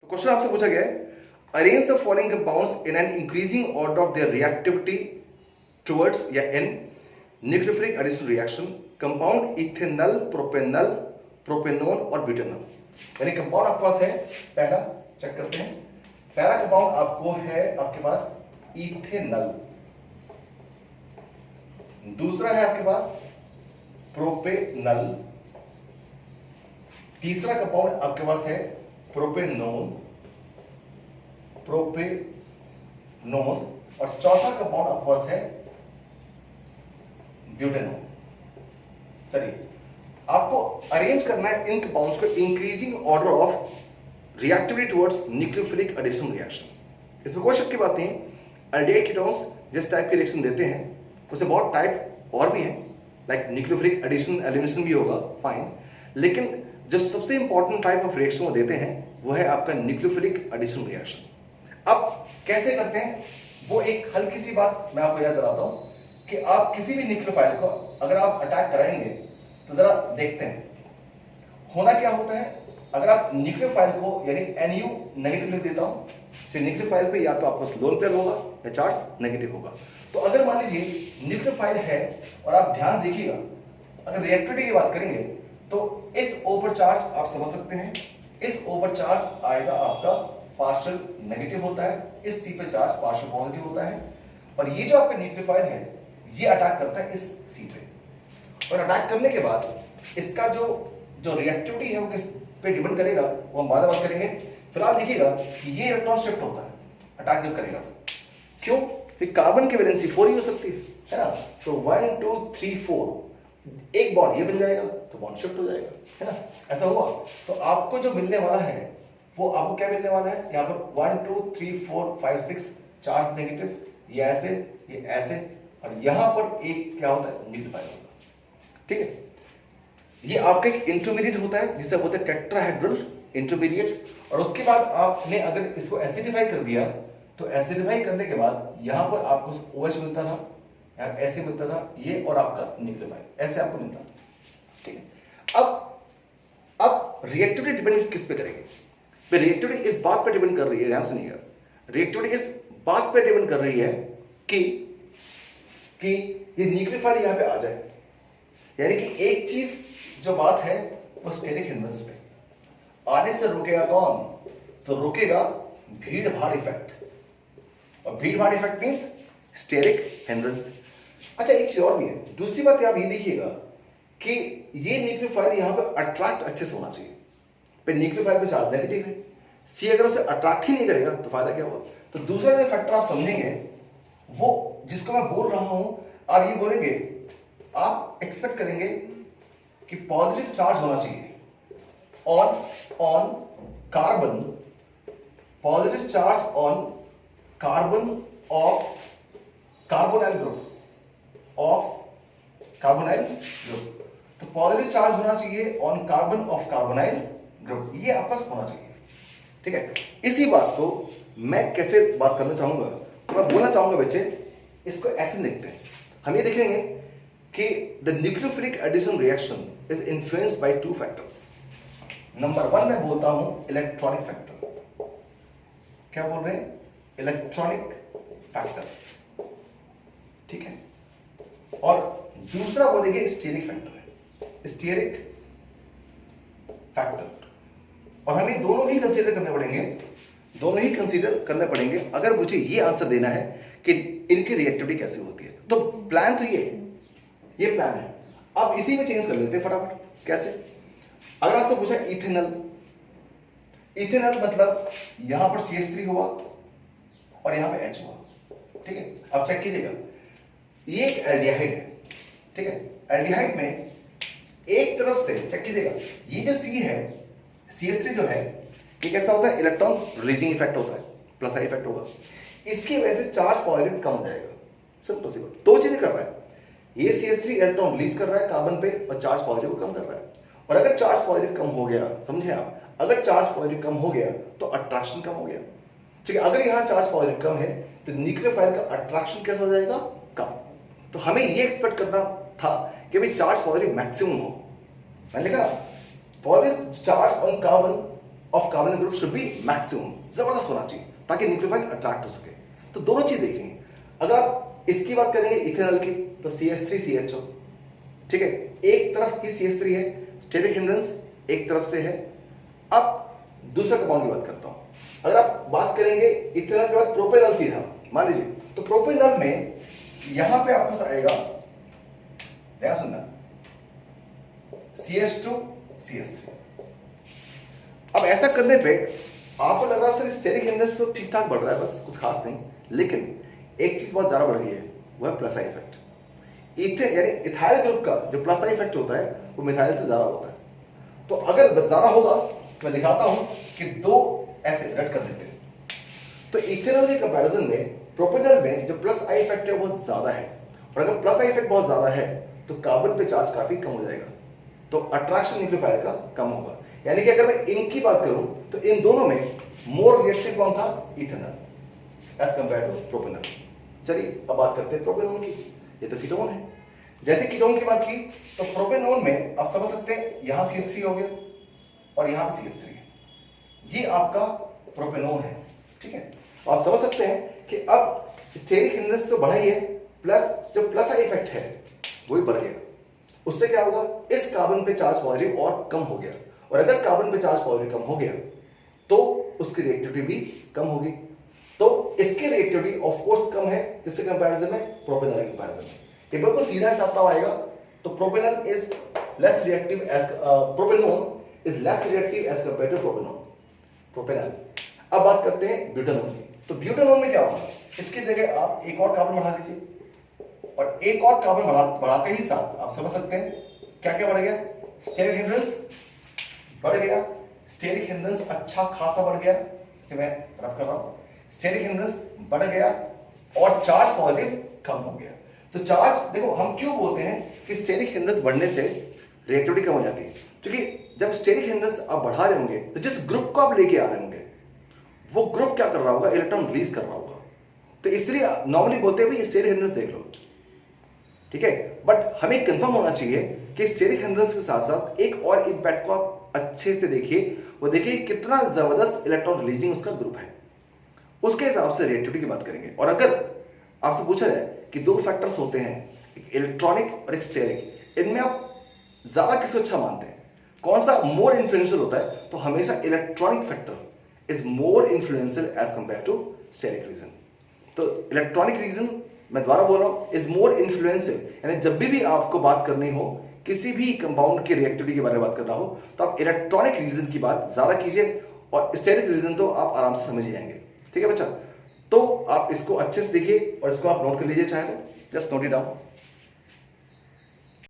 Question आपसे पूछा गया है, arrange the following compounds in an increasing order of their reactivity towards या in nucleophilic addition reaction, compound ethanol, propanol, propanone और butanol. यानी compound आपके पास है, पहला चेक करते हैं। पहला कंपाउंड आपको है आपके पास इथेनॉल, दूसरा है आपके पास प्रोपेनॉल, तीसरा कंपाउंड आपके पास है प्रोपेनोन, और चौथा कंपाउंड आपके पास है ब्यूटेनॉल। चलिए आपको अरेंज करना है इन कंपाउंड्स को increasing order of reactivity towards nucleophilic addition reaction. इसमें कोई शक की बात नहीं, अल्डिहाइड कीटोन्स जिस टाइप के रिएक्शन देते हैं उससे बहुत टाइप और भी हैं, लाइक न्यूक्लियोफिलिक एडिशन एलिमिनेशन भी होगा, फाइन, लेकिन जो सबसे इंपॉर्टेंट टाइप ऑफ रिएक्शन वो देते हैं वो है आपका न्यूक्लियोफिलिक एडिशन रिएक्शन। अब कैसे करते हैं वो एक हल्की सी बात मैं आपको याद दिलाता हूं कि आप किसी भी न्यूक्लियोफाइल को अगर आप अटैक कराएंगे तो जरा देखते हैं होना क्या होता है। अगर आप न्यूक्लियोफाइल को यानी Nu नेगेटिव लिख देता हूं तो न्यूक्लियोफाइल पे या तो आपको लोन पेयर होगा या चार्ज नेगेटिव होगा। तो अगर मान लीजिए न्यूक्लियोफाइल है और आप ध्यान देखिएगा, अगर रिएक्टिविटी की बात करेंगे तो इस ओवर चार्ज आप समझ सकते हैं, इस ओवर चार्ज आएगा आपका पार्शियल नेगेटिव होता है, इस सी पे चार्ज पार्शियल पॉजिटिव होता है, और ये जो आपका न्यूक्लियोफाइल है ये अटैक करता है इस सी पे, और अटैक करने के बाद इसका जो रिएक्टिविटी है वो किस पे डिपेंड करेगा वो हम बाद में बात करेंगे। फिलहाल देखिएगा कि ये इलेक्ट्रॉन शिफ्ट होता है अटैक जब करेगा, क्यों? कार्बन की वैलेंसी 4 ही हो सकती है ना, तो 1 2 3 4 एक बॉन्ड ये मिल जाएगा तो बॉन्ड शिफ्ट हो जाएगा, है ना, ऐसा हुआ। तो आपको जो मिलने वाला है वो आपको क्या मिलने वाला है, यहाँ पर 1 2 3 4 5 6 चार्ज नेगेटिव, ये ऐसे और यहाँ पर एक क्या होता है न्यूक्लियोफाइल होगा, ठीक है। ये आपका एक इंटरमीडिएट होता है जिसे बोलते हैं टेट्राहेड्रल इंटरमीडिएट, और उसके बाद आपने अगर इसको एसिडिफाई कर दिया तो एसिडिफाई करने के बाद यहाँ पर आपको OH मिलता था, ऐसे मिलता था ये, और आपका न्यूक्लियोफाइल ऐसे आपको मिलता था, ठीक है। अब रिएक्टिविटी डिपेंड किस पे करेगी? रिएक्टिविटी इस बात पे डिपेंड कर रही है, ध्यान सुनिएगा, रिएक्टिविटी इस बात पे डिपेंड कर रही है कि ये न्यूक्लियोफाइल यहाँ पे आ जाए, यानी कि एक चीज जो बात है वो स्टेरिक हिंड्रेंस पे आने से रुकेगा कौन? तो रुकेगा भीड़ भाड़ इफेक्ट, और भीड़ भाड़ इफेक्ट मींस स्टेरिक हिंड्रेंस। अच्छा एक चीज और भी है, दूसरी बात आप ये देखिएगा कि ये न्यूक्लियोफाइल यहाँ पे अट्रैक्ट अच्छे से होना चाहिए। पे न्यूक्लियोफाइल पे चार्ज नेगेटिव है, सी अगर उसे अट्रैक्ट ही नहीं करेगा तो फायदा क्या होगा? तो दूसरा जो फैक्टर आप समझेंगे वो जिसको मैं बोल रहा हूं, आप ये बोलेंगे, आप एक्सपेक्ट करेंगे कि पॉजिटिव चार्ज होना चाहिए on carbon, positive charge on carbon of carbonyl group तो पॉजिटिव चार्ज होना चाहिए on carbon of carbonyl group, ये आपका होना चाहिए, ठीक है। इसी बात को मैं कैसे बात करना चाहूंगा, तो मैं बोलना चाहूंगा बच्चे इसको ऐसे देखते हैं, हम ये देखेंगे कि the nucleophilic addition reaction is influenced by 2 factors. Number 1 मैं बोलता हूं इलेक्ट्रॉनिक फैक्टर, क्या बोल रहे हैं? इलेक्ट्रॉनिक फैक्टर, ठीक है, और दूसरा बोलेंगे स्टीरिक फैक्टर है, स्टीरिक फैक्टर, और हमें दोनों ही कंसीडर करने पड़ेंगे अगर मुझे ये आंसर देना है कि इनकी रिएक्टिविटी कैसे होती है। तो प्लान तो ये प्लान है। अब इसी में चेंज कर लेते हैं फटाफट, कैसे? अगर आपसे पूछा इथेनॉल मतलब यहां पर CH3 हुआ और यहां पे H हुआ, ठीक है। अब चेक कीजिएगा, ये एक एल्डिहाइड है, ठीक है। एल्डिहाइड में एक तरफ से चेक कीजिएगा, ये जो C है, CH3 जो है, ये कैसा होता है? इलेक्ट्रॉन रिलीजिंग इफेक्ट होता है, प्लस आई इफेक्ट होगा, इसकी वजह से चार्ज पॉजिटिव कम हो जाएगा, सिंपल सी बात। 2 चीजें कर रहा है, ये CH3 इलेक्ट्रॉन रिलीज कर रहा है कार्बन पे और चार्ज पॉजिटिव कम कर रहा है, और अगर चार्ज पॉजिटिव कम हो गया, समझे आप, अगर चार्ज पॉजिटिव कम हो गया तो अट्रैक्शन कम हो गया, ठीक है। अगर यहां चार्ज पॉजिटिव कम है तो न्यूक्लियोफाइल का अट्रैक्शन कैसा हो जाएगा? कम। तो हमें ये एक्सपेक्ट करना था कि भाई चार्ज पॉजिटिव मैक्सिमम हो, मैंने कहा positive charge on carbon of carbon group should be maximum, जबरदस्त होना चाहिए ताकि न्यूक्लियोफाइल अट्रैक्ट हो सके। तो दोनों चीज देखेंगे। अगर आप इसकी बात करेंगे इथेनॉल की तो CH3CHO, ठीक है, एक तरफ की CH3 है, स्टेरिक हिंड्रेंस एक तरफ से है। अब दूसरा कंपाउंड की बात करता हूं। अगर आप बात करेंगे इथेनॉल के बाद प्रोपेनॉल सीधा मान लीजिए, तो प्रोपेनॉल में यहां पे आपको आएगा, ध्यान सुनना, CH2CH3। अब ऐसा करने पे आपको लग रहा है सर स्टेरिक हिंड्रेंस तो ठीक ठाक बढ़ रहा है, बस कुछ खास नहीं, लेकिन एक चीज बहुत ज्यादा बढ़ गई है, वो है प्लस आई इफेक्ट। यानी इथाइल ग्रुप का जो प्लस आई इफेक्ट होता है वो मिथाइल से ज्यादा होता है। तो अगर ज्यादा होगा मैं दिखाता हूं कि दो ऐसे रट कर देते हैं। तो इथेनॉल के कंपैरिजन में प्रोपेनॉल में जो प्लस आई इफेक्ट है वो ज्यादा है, और अगर प्लस आई इफेक्ट बहुत ज्यादा है तो कार्बन पे चार्ज काफी कम हो जाएगा, तो अट्रैक्शन न्यूक्लियोफाइल का कम होगा। यानी कि अगर मैं इनकी बात करूं तो इन दोनों में मोर रिएक्टिव कौन था? Ethanol as compared to propanol. चलिए अब बात करते हैं प्रोपेनॉल की। ये तो कीटोन है। जैसे कीटोन की बात की तो प्रोपेनॉल में आप समझ सकते हैं यहां CH3 हो गया और यहां पे CH3 है, ये आपका प्रोपेनॉल है, ठीक है। आप समझ सकते हैं कि अब स्टेरिक हिंड्रेंस तो बढ़ा ही है, प्लस जो प्लस आई इफेक्ट है वो भी बढ़ गया। उससे क्या होगा, इस कार्बन पे चार्ज पॉजिटिव और कम हो गया, और अगर कार्बन पे चार्ज पॉजिटिव कम हो गया तो उसकी रिएक्टिविटी भी कम होगी। तो इसकी रिएक्टिविटी ऑफ कोर्स कम है किसके कंपैरिजन में? प्रोपेनॉल के कंपैरिजन में। टेबल को सीधा हिसाब आएगा तो propanol is less reactive as propanol is less reactive as compared to propanol. अब बात करते हैं ब्यूटेनॉल की। तो ब्यूटेनॉल में क्या होगा, इसकी जगह आप एक और कार्बन बढ़ा दीजिए, और एक और कार्बन बढ़ाते ही साथ आप समझ सकते हैं क्या क्या बढ़ गया, स्टेरिक हिंड्रेंस बढ़ गया, स्टेरिक हिंड्रेंस अच्छा खासा बढ़ गया, इसे मैं रब कर रहा हूं, स्टेरिक हिंड्रेंस बढ़ गया और चार्ज पॉजिटिव कम हो गया। तो चार्ज देखो, हम क्यों बोलते हैं कि स्टेरिक हिंड्रेंस बढ़ने से रिएक्टिविटी कम हो जाती है, क्योंकि जब स्टेरिक हिंड्रेंस आप बढ़ा रहे होंगे तो जिस ग्रुप को आप लेके आ रहे होंगे वो ग्रुप क्या कर रहा होगा, इलेक्ट्रॉन रिलीज कर रहा होगा। तो इसलिए नॉर्मली बोलते हैं भाई स्टेरिक हिंड्रेंस देख लो, ठीक है। बट हमें कंफर्म होना चाहिए कि स्टेरिक हिंड्रेंस के साथ साथ एक और इंपैक्ट को आप अच्छे से देखिए, वो देखिए कितना जबरदस्त इलेक्ट्रॉन रिलीजिंग उसका ग्रुप है, उसके हिसाब से रिएक्टिविटी की बात करेंगे। और अगर आपसे पूछा जाए कि दो फैक्टर्स होते हैं, एक इलेक्ट्रॉनिक और एक स्टेरिक, इनमें आप ज्यादा किसको अच्छा मानते हैं, कौन सा मोर इन्फ्लुएंशियल होता है? तो हमेशा electronic factor is more influential as compared to steric reason. तो इलेक्ट्रॉनिक रीजन, मैं दोबारा बोल रहा हूं, इज मोर इन्फ्लुएंशियल। यानी जब भी आपको बात करनी हो, किसी भी कंपाउंड की रिएक्टिविटी के बारे में बात करना हो, तो आप इलेक्ट्रॉनिक रीजन की बात ज्यादा कीजिए, और स्टेरिक रीजन तो आप आराम से समझ ही जाएंगे, ठीक है बच्चा। तो आप इसको अच्छे से देखिए और इसको आप नोट कर लीजिए, चाहे तो जस्ट नोट इट डाउन।